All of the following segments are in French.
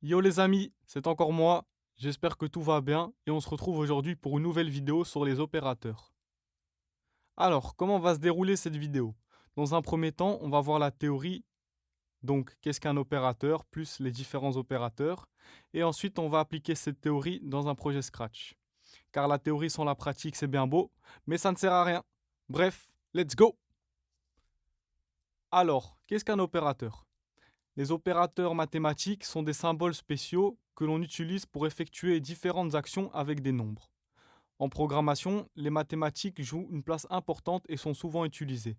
Yo les amis, c'est encore moi. J'espère que tout va bien et on se retrouve aujourd'hui pour une nouvelle vidéo sur les opérateurs. Alors, comment va se dérouler cette vidéo? Dans un premier temps, on va voir la théorie, donc qu'est-ce qu'un opérateur, plus les différents opérateurs. Et ensuite, on va appliquer cette théorie dans un projet Scratch. Car la théorie sans la pratique, c'est bien beau, mais ça ne sert à rien. Bref, let's go! Alors, qu'est-ce qu'un opérateur? Les opérateurs mathématiques sont des symboles spéciaux que l'on utilise pour effectuer différentes actions avec des nombres. En programmation, les mathématiques jouent une place importante et sont souvent utilisées.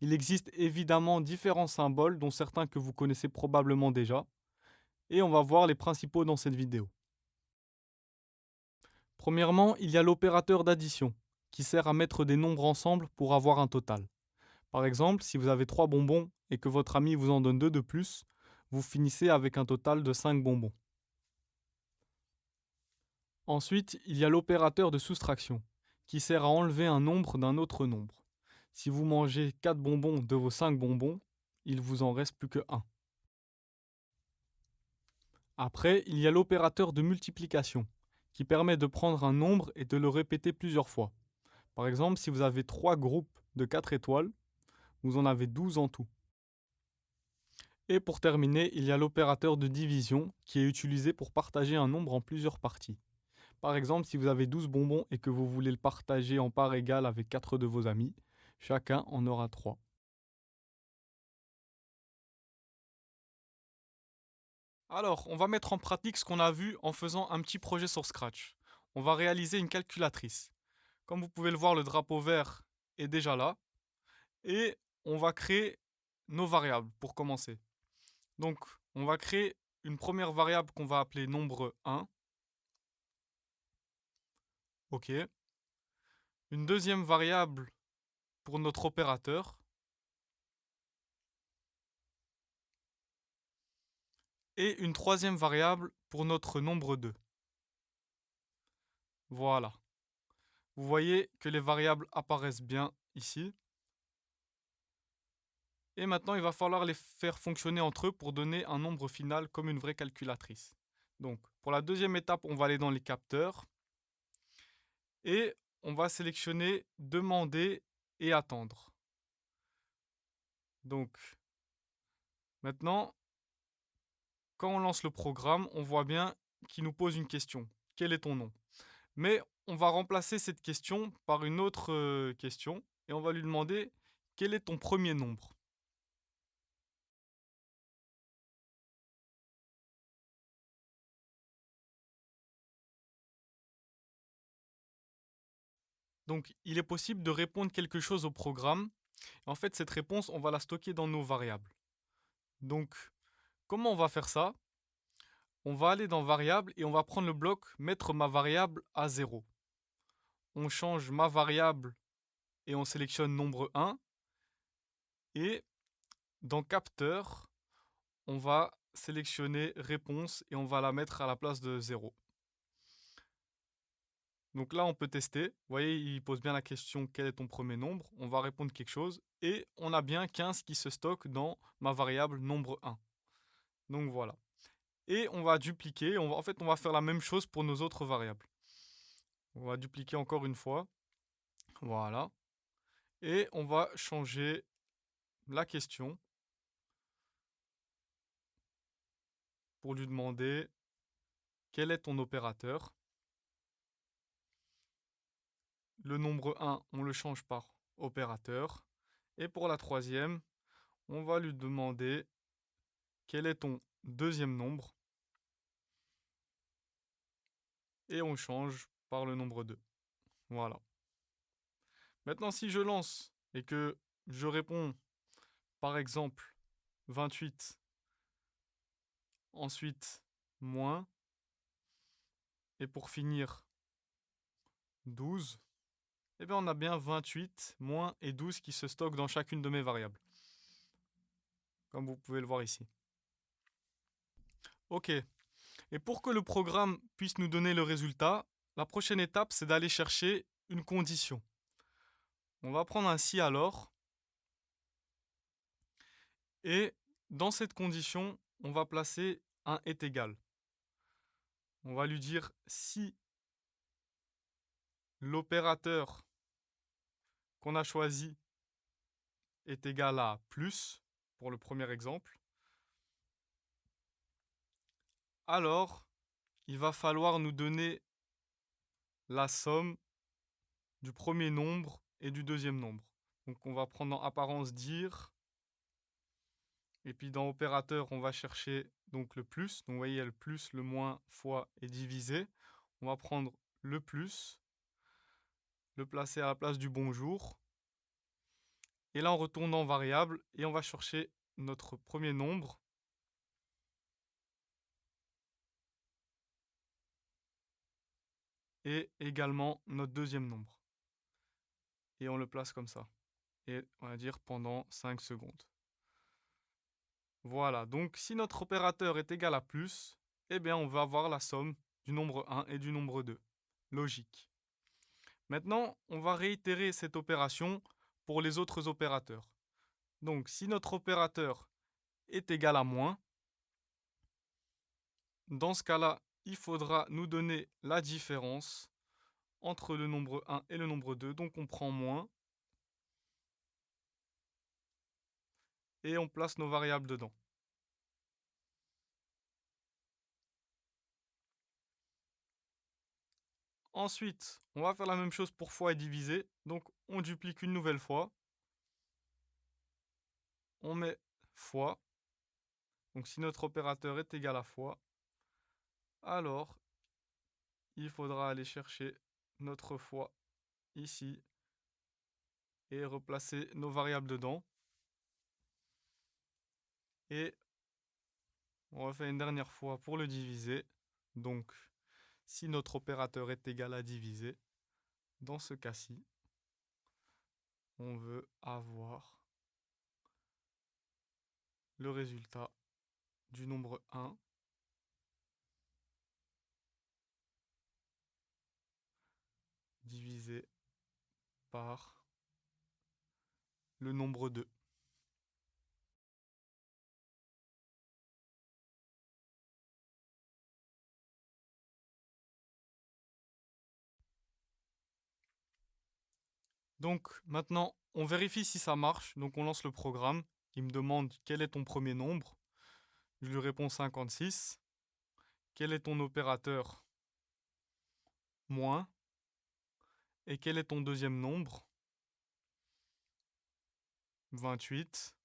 Il existe évidemment différents symboles, dont certains que vous connaissez probablement déjà, et on va voir les principaux dans cette vidéo. Premièrement, il y a l'opérateur d'addition, qui sert à mettre des nombres ensemble pour avoir un total. Par exemple, si vous avez 3 bonbons et que votre ami vous en donne 2 de plus, vous finissez avec un total de 5 bonbons. Ensuite, il y a l'opérateur de soustraction, qui sert à enlever un nombre d'un autre nombre. Si vous mangez 4 bonbons de vos 5 bonbons, il vous en reste plus que 1. Après, il y a l'opérateur de multiplication, qui permet de prendre un nombre et de le répéter plusieurs fois. Par exemple, si vous avez 3 groupes de 4 étoiles, vous en avez 12 en tout. Et pour terminer, il y a l'opérateur de division, qui est utilisé pour partager un nombre en plusieurs parties. Par exemple, si vous avez 12 bonbons et que vous voulez le partager en parts égales avec 4 de vos amis, chacun en aura 3. Alors, on va mettre en pratique ce qu'on a vu en faisant un petit projet sur Scratch. On va réaliser une calculatrice. Comme vous pouvez le voir, le drapeau vert est déjà là. Et on va créer nos variables pour commencer. Donc, on va créer une première variable qu'on va appeler nombre 1. OK. Une deuxième variable pour notre opérateur. Et une troisième variable pour notre nombre 2. Voilà. Vous voyez que les variables apparaissent bien ici. Et maintenant, il va falloir les faire fonctionner entre eux pour donner un nombre final comme une vraie calculatrice. Donc, pour la deuxième étape, on va aller dans les capteurs. Et on va sélectionner demander et attendre. Donc, maintenant, quand on lance le programme, on voit bien qu'il nous pose une question. Quel est ton nom? Mais on va remplacer cette question par une autre question et on va lui demander quel est ton premier nombre. Donc il est possible de répondre quelque chose au programme. En fait, cette réponse, on va la stocker dans nos variables. Donc, comment on va faire ça? On va aller dans variable et on va prendre le bloc mettre ma variable à 0. On change ma variable et on sélectionne nombre 1. Et dans capteur, on va sélectionner réponse et on va la mettre à la place de 0. Donc là, on peut tester. Vous voyez, il pose bien la question quel est ton premier nombre. On va répondre quelque chose. Et on a bien 15 qui se stocke dans ma variable nombre 1. Donc voilà. Et on va dupliquer. En fait, on va faire la même chose pour nos autres variables. On va dupliquer encore une fois. Voilà. Et on va changer la question pour lui demander quel est ton opérateur. Le nombre 1, on le change par opérateur. Et pour la troisième, on va lui demander quel est ton deuxième nombre. Et on change par le nombre 2. Voilà. Maintenant, si je lance et que je réponds, par exemple, 28, ensuite moins, et pour finir, 12, eh bien on a bien 28, moins et 12 qui se stockent dans chacune de mes variables. Comme vous pouvez le voir ici. Ok. Et pour que le programme puisse nous donner le résultat, la prochaine étape, c'est d'aller chercher une condition. On va prendre un si alors. Et dans cette condition, on va placer un est égal. On va lui dire si l'opérateur qu'on a choisi est égal à plus, pour le premier exemple, alors il va falloir nous donner la somme du premier nombre et du deuxième nombre. Donc on va prendre en apparence dire, et puis dans opérateur, on va chercher donc le plus. Donc vous voyez, il y a le plus, le moins, fois et divisé. On va prendre le plus, le placer à la place du bonjour. Et là, on retourne en variable et on va chercher notre premier nombre. Et également notre deuxième nombre. Et on le place comme ça. Et on va dire pendant 5 secondes. Voilà, donc si notre opérateur est égal à plus, eh bien on va avoir la somme du nombre 1 et du nombre 2. Logique. Maintenant, on va réitérer cette opération pour les autres opérateurs. Donc si notre opérateur est égal à moins, dans ce cas-là, il faudra nous donner la différence entre le nombre 1 et le nombre 2. Donc on prend moins et on place nos variables dedans. Ensuite, on va faire la même chose pour fois et divisé. Donc on duplique une nouvelle fois. On met fois. Donc si notre opérateur est égal à fois, alors il faudra aller chercher notre fois ici et replacer nos variables dedans. Et on refait une dernière fois pour le diviser. Donc si notre opérateur est égal à diviser, dans ce cas-ci, on veut avoir le résultat du nombre 1 divisé par le nombre 2. Donc maintenant, on vérifie si ça marche. Donc on lance le programme. Il me demande quel est ton premier nombre. Je lui réponds 56. Quel est ton opérateur? Moins. Et quel est ton deuxième nombre? 28.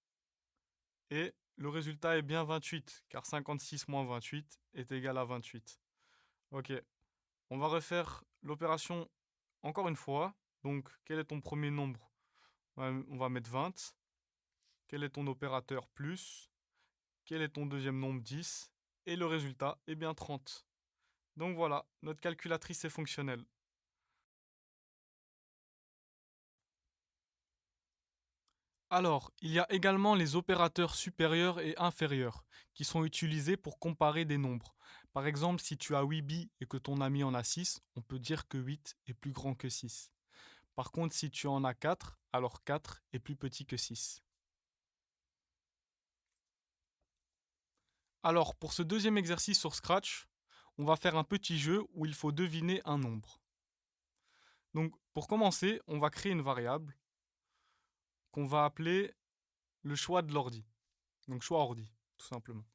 Et le résultat est bien 28, car 56 moins 28 est égal à 28. Ok, on va refaire l'opération encore une fois. Donc, quel est ton premier nombre? On va mettre 20. Quel est ton opérateur plus? Quel est ton deuxième nombre? 10. Et le résultat est bien 30. Donc voilà, notre calculatrice est fonctionnelle. Alors, il y a également les opérateurs supérieurs et inférieurs qui sont utilisés pour comparer des nombres. Par exemple, si tu as 8 billes et que ton ami en a 6, on peut dire que 8 est plus grand que 6. Par contre, si tu en as 4, alors 4 est plus petit que 6. Alors, pour ce deuxième exercice sur Scratch, on va faire un petit jeu où il faut deviner un nombre. Donc, pour commencer, on va créer une variable qu'on va appeler le choix de l'ordi. Donc, choix ordi, tout simplement.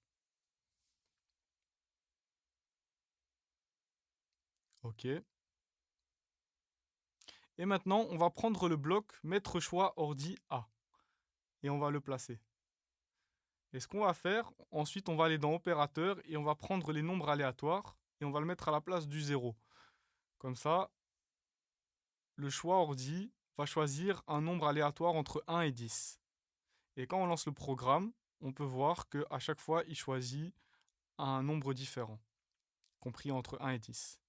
Ok. Et maintenant, on va prendre le bloc maître choix ordi A et on va le placer. Et ce qu'on va faire, ensuite on va aller dans opérateur et on va prendre les nombres aléatoires et on va le mettre à la place du 0. Comme ça, le choix ordi va choisir un nombre aléatoire entre 1 et 10. Et quand on lance le programme, on peut voir qu'à chaque fois, il choisit un nombre différent, compris entre 1 et 10.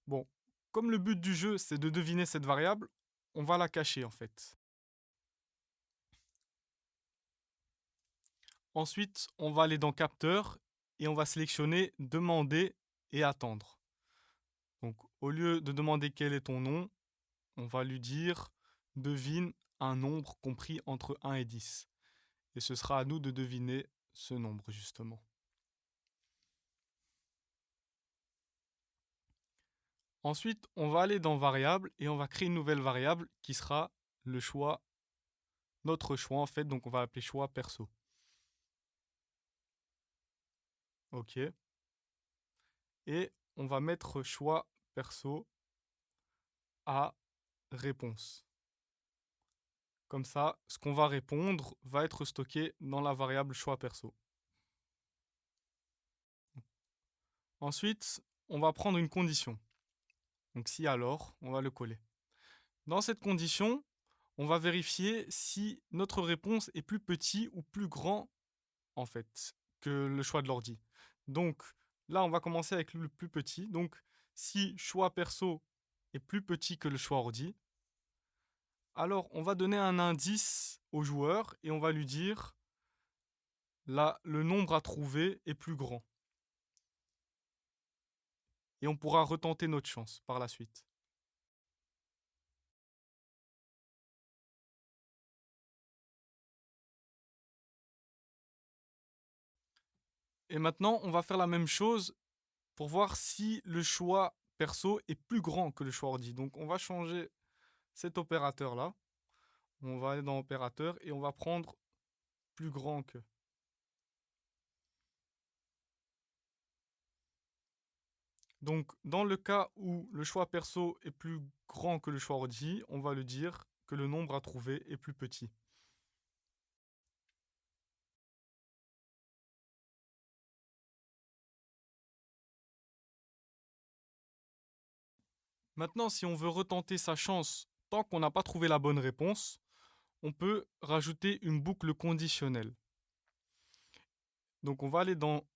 Bon, comme le but du jeu, c'est de deviner cette variable, on va la cacher en fait. Ensuite, on va aller dans capteur et on va sélectionner demander et attendre. Donc, au lieu de demander quel est ton nom, on va lui dire devine un nombre compris entre 1 et 10. Et ce sera à nous de deviner ce nombre justement. Ensuite, on va aller dans variable et on va créer une nouvelle variable qui sera le choix, notre choix en fait, donc on va l'appeler choix perso. Ok. Et on va mettre choix perso à réponse. Comme ça, ce qu'on va répondre va être stocké dans la variable choix perso. Ensuite, on va prendre une condition. Donc si alors, on va le coller. Dans cette condition, on va vérifier si notre réponse est plus petit ou plus grand en fait que le choix de l'ordi. Donc là, on va commencer avec le plus petit. Donc si choix perso est plus petit que le choix ordi, alors on va donner un indice au joueur et on va lui dire là, le nombre à trouver est plus grand. Et on pourra retenter notre chance par la suite. Et maintenant, on va faire la même chose pour voir si le choix perso est plus grand que le choix ordi. Donc on va changer cet opérateur là. On va aller dans opérateur et on va prendre plus grand que. Donc dans le cas où le choix perso est plus grand que le choix ordi, on va le dire que le nombre à trouver est plus petit. Maintenant, si on veut retenter sa chance tant qu'on n'a pas trouvé la bonne réponse, on peut rajouter une boucle conditionnelle. Donc on va aller dans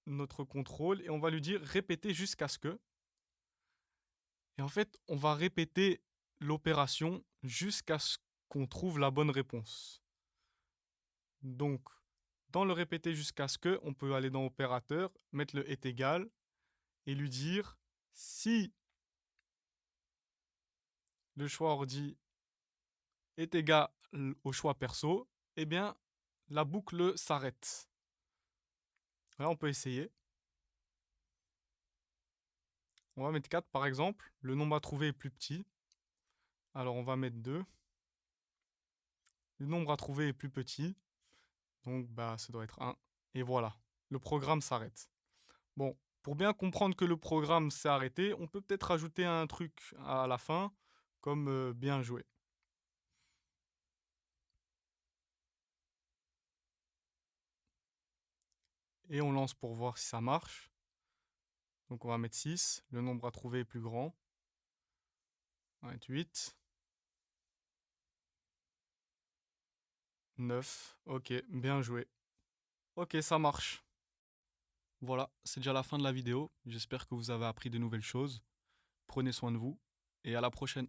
notre contrôle et on va lui dire répéter jusqu'à ce que. Et en fait, on va répéter l'opération jusqu'à ce qu'on trouve la bonne réponse. Donc, dans le répéter jusqu'à ce que, on peut aller dans opérateur, mettre le est égal et lui dire si le choix ordi est égal au choix perso, eh bien la boucle s'arrête. Là, on peut essayer. On va mettre 4 par exemple. Le nombre à trouver est plus petit. Alors on va mettre 2. Le nombre à trouver est plus petit. Donc bah ça doit être 1. Et voilà, le programme s'arrête. Bon, pour bien comprendre que le programme s'est arrêté, on peut peut-être rajouter un truc à la fin, comme bien joué. Et on lance pour voir si ça marche. Donc on va mettre 6. Le nombre à trouver est plus grand. On va mettre 8. 9. Ok, bien joué. Ok, ça marche. Voilà, c'est déjà la fin de la vidéo. J'espère que vous avez appris de nouvelles choses. Prenez soin de vous et à la prochaine.